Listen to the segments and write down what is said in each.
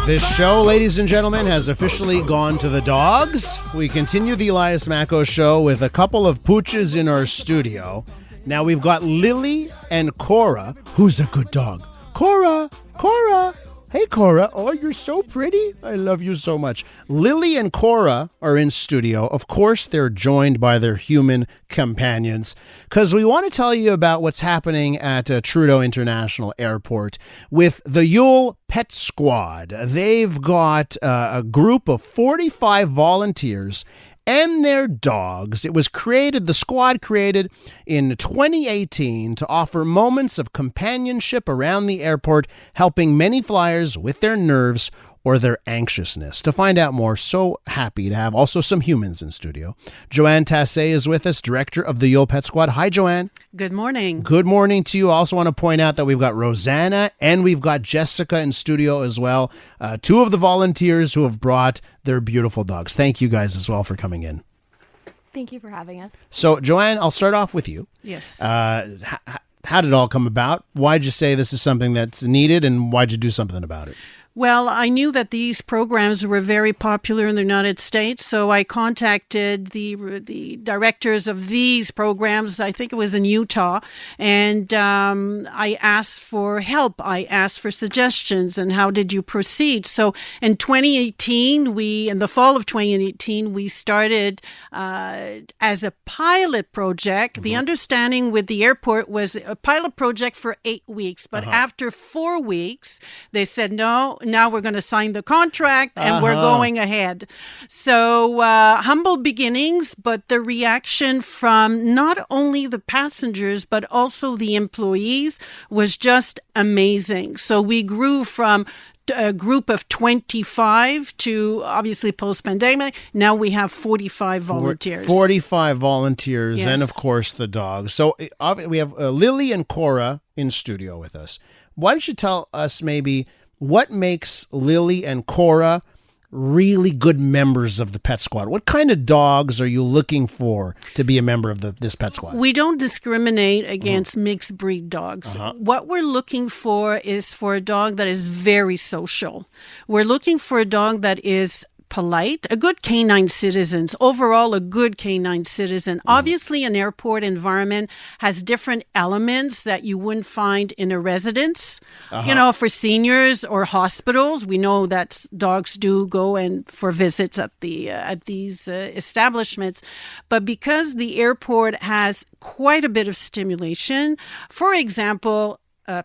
This show, ladies and gentlemen, has officially gone to the dogs. We continue the Elias Makos show with a couple of pooches in our studio. Now we've got Lily and Korra. Who's a good dog? Korra! Hey, Korra. Oh, you're so pretty. I love you so much. Lily and Korra are in studio. Of course, they're joined by their human companions because we want to tell you about what's happening at Trudeau International Airport with the YUL Pet Squad. They've got a group of 45 volunteers and their dogs. It was created, the squad created in 2018 to offer moments of companionship around the airport, helping many flyers with their nerves or their anxiousness. To find out more, so happy to have also some humans in studio. Johanne Tassé is with us, director of the YUL Pet Squad. Hi, Johanne. Good morning. Good morning to you. I also want to point out that we've got Rosanna and we've got Jessica in studio as well. Two of the volunteers who have brought their beautiful dogs. Thank you guys as well for coming in. Thank you for having us. So, Johanne, I'll start off with you. Yes. How did it all come about? Why'd you say this is something that's needed and why'd you do something about it? Well, I knew that these programs were very popular in the United States, so I contacted the directors of these programs. I think it was in Utah, and I asked for help. I asked for suggestions, and how did you proceed? So in 2018, in the fall of 2018, we started as a pilot project. Mm-hmm. The understanding with the airport was a pilot project for 8 weeks, but after 4 weeks, they said no. Now we're going to sign the contract and we're going ahead. So humble beginnings, but the reaction from not only the passengers, but also the employees was just amazing. So we grew from a group of 25 to obviously post-pandemic. Now we have 45 volunteers. 45 volunteers, yes. And of course the dogs. So we have Lily and Korra in studio with us. Why don't you tell us maybe what makes Lily and Korra really good members of the Pet Squad? What kind of dogs are you looking for to be a member of this Pet Squad? We don't discriminate against mixed breed dogs. What we're looking for is for a dog that is very social. We're looking for a dog that is polite, a good canine citizen, overall a good canine citizen. Obviously, an airport environment has different elements that you wouldn't find in a residence. You know, for seniors or hospitals, we know that dogs do go and for visits at these establishments. But because the airport has quite a bit of stimulation, for example,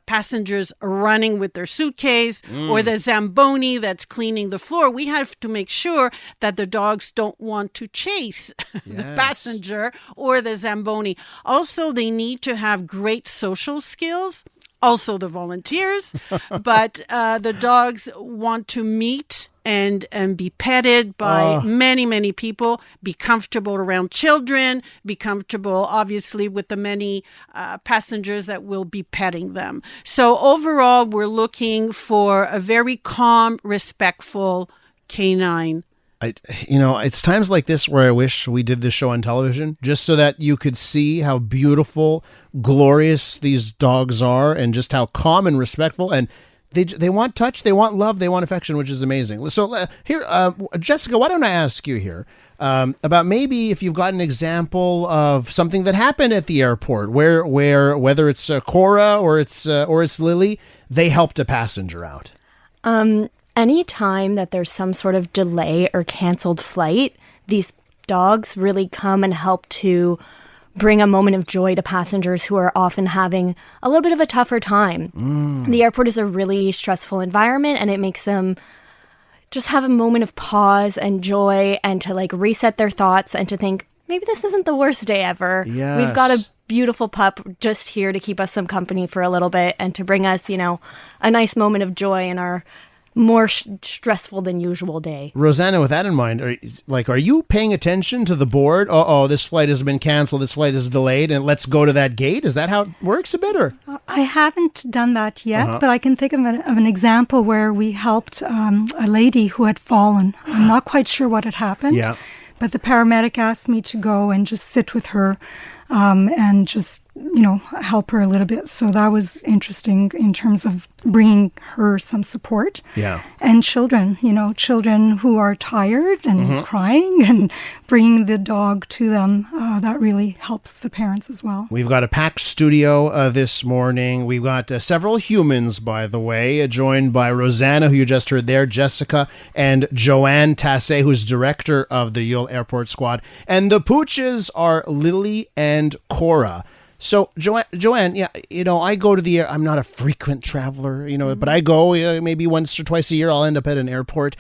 passengers running with their suitcase or the Zamboni that's cleaning the floor, we have to make sure that the dogs don't want to chase the passenger or the Zamboni. Also, they need to have great social skills. Also the volunteers, but the dogs want to meet and be petted by many people, be comfortable around children, be comfortable, obviously, with the many passengers that will be petting them. So overall, we're looking for a very calm, respectful canine. It's times like this where I wish we did this show on television just so that you could see how beautiful, glorious these dogs are and just how calm and respectful. And they want touch, they want love, they want affection, which is amazing. So here, Jessica, why don't I ask you here about maybe if you've got an example of something that happened at the airport where whether it's Korra or it's Lily, they helped a passenger out. Any time that there's some sort of delay or canceled flight, these dogs really come and help to bring a moment of joy to passengers who are often having a little bit of a tougher time. The airport is a really stressful environment, and it makes them just have a moment of pause and joy and to like reset their thoughts and to think, maybe this isn't the worst day ever. Yes. We've got a beautiful pup just here to keep us some company for a little bit and to bring us, a nice moment of joy in our more stressful than usual day. Rosanna, with that in mind, are you paying attention to the board? This flight has been canceled, this flight is delayed, and let's go to that gate? Is that how it works a bit? Or? I haven't done that yet, but I can think of an example where we helped a lady who had fallen. I'm not quite sure what had happened, but the paramedic asked me to go and just sit with her and just, help her a little bit. So that was interesting in terms of bringing her some support. Yeah. And children who are tired and crying, and bringing the dog to them, that really helps the parents as well. We've got a packed studio this morning. We've got several humans, by the way, joined by Rosanna, who you just heard there, Jessica, and Johanne Tassé, who's director of the YUL Airport Squad. And the pooches are Lily and Korra. So, Joanne, yeah, I go to the I'm not a frequent traveler, but I go maybe once or twice a year. I'll end up at an airport.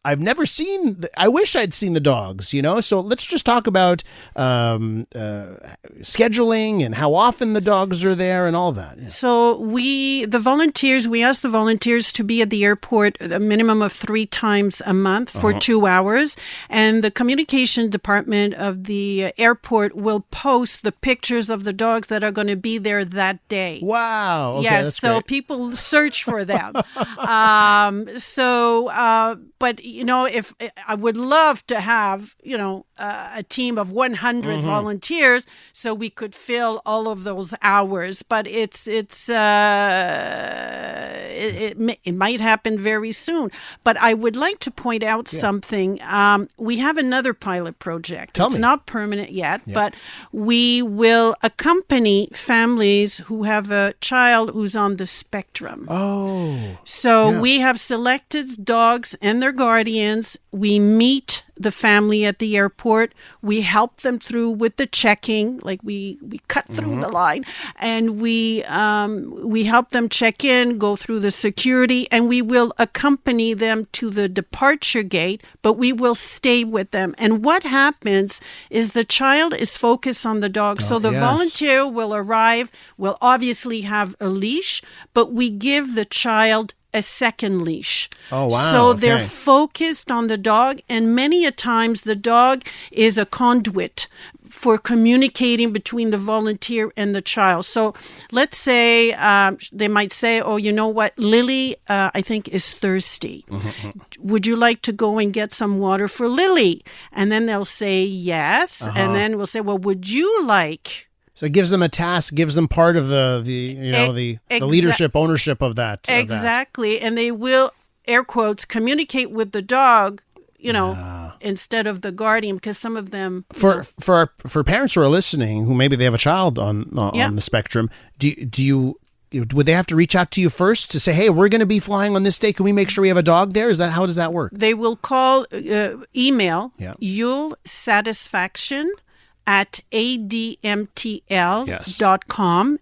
I've never seen. I wish I'd seen the dogs. So let's just talk about scheduling and how often the dogs are there and all that. Yeah. So we ask the volunteers to be at the airport a minimum of 3 times a month for 2 hours, and the communication department of the airport will post the pictures of the dogs that are going to be there that day. Wow. Okay, yes. that's So great. people search for them. But if I would love to have, a team of 100 volunteers so we could fill all of those hours. But it might happen very soon. But I would like to point out something. We have another pilot project. Tell me. It's not permanent yet, but we will accompany families who have a child who's on the spectrum. Oh. So we have selected dogs and their guardians. We meet the family at the airport. We help them through with the checking, like we cut through the line, and we help them check in, go through the security, and we will accompany them to the departure gate, but we will stay with them. And what happens is the child is focused on the dog. So the volunteer will arrive, will obviously have a leash, but we give the child a second leash. Oh, wow. So they're Okay. focused on the dog, and many a times the dog is a conduit for communicating between the volunteer and the child. So let's say they might say, oh, you know what, Lily, I think is thirsty. Would you like to go and get some water for Lily? And then they'll say yes. And then we'll say, well, would you like... So it gives them a task, gives them part of the leadership, ownership of that. Exactly. And they will, air quotes, communicate with the dog, instead of the guardian, because some of them... For parents who are listening, who maybe they have a child on the spectrum, would they have to reach out to you first to say, hey, we're going to be flying on this day. Can we make sure we have a dog there? How does that work? They will call, email, YUL Satisfaction at admtl.com,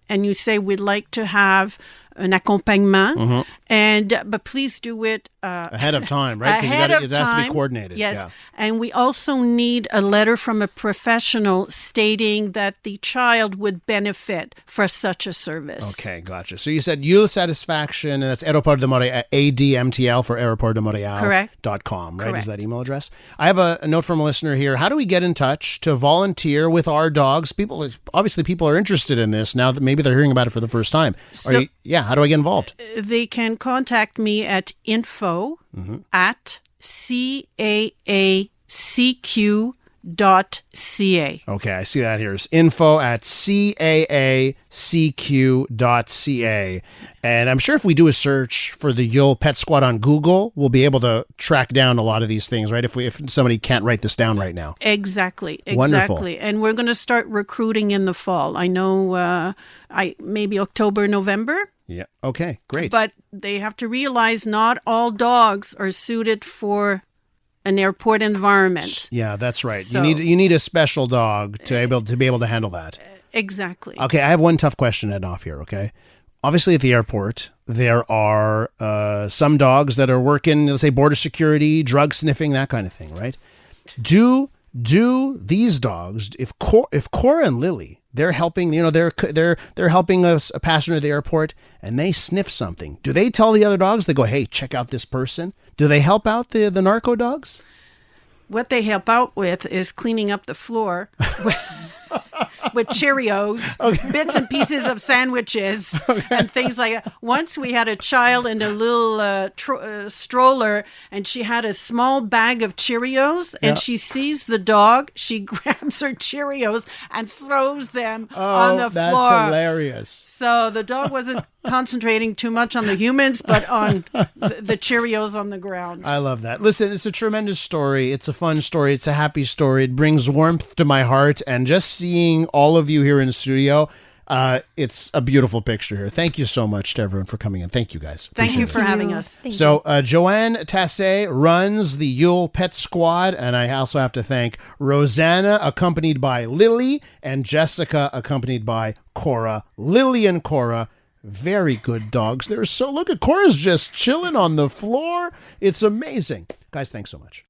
and you say, we'd like to have an accompagnement, but please do it ahead of time, right? It has to be coordinated. Yes, yeah. And we also need a letter from a professional stating that the child would benefit for such a service. Okay, gotcha. So you said YUL Satisfaction, and that's Aeroport de Montréal, ADMTL for Aeroport de Montréal. Correct. .com, right? Correct. Is that email address? I have a note from a listener here. How do we get in touch to volunteer with our dogs? People are interested in this now that maybe they're hearing about it for the first time. How do I get involved? They can contact me at info@caacq.ca. Okay, I see that here. It's info@caacq.ca. And I'm sure if we do a search for the YUL Pet Squad on Google, we'll be able to track down a lot of these things, right? If somebody can't write this down right now. Exactly. Wonderful. And we're going to start recruiting in the fall. I know maybe October, November. Yeah. Okay, great. But they have to realize not all dogs are suited for an airport environment. Yeah, that's right. So, you need a special dog to be able to handle that. Exactly. Okay, I have one tough question to end off here, okay? Obviously, at the airport, there are some dogs that are working, let's say, border security, drug sniffing, that kind of thing, right? Do these dogs, if Korra and Lily, they're helping, they're helping a passenger at the airport, and they sniff something, do they tell the other dogs? They go, hey, check out this person. Do they help out the narco dogs? What they help out with is cleaning up the floor with Cheerios, bits and pieces of sandwiches, and things like that. Once we had a child in a little stroller, and she had a small bag of Cheerios, and she sees the dog. She grabs her Cheerios and throws them on the floor. That's hilarious. So the dog wasn't concentrating too much on the humans, but on the Cheerios on the ground. I love that. Listen, it's a tremendous story. It's a fun story. It's a happy story. It brings warmth to my heart. And just seeing all of you here in the studio, it's a beautiful picture here. Thank you so much to everyone for coming in. Thank you, guys. Thank you for Appreciate it. having us. So Johanne Tassé runs the YUL Pet Squad, and I also have to thank Rosanna, accompanied by Lily, and Jessica, accompanied by Korra. Lily and Korra, very good dogs. Look at Korra's just chilling on the floor. It's amazing. Guys, thanks so much.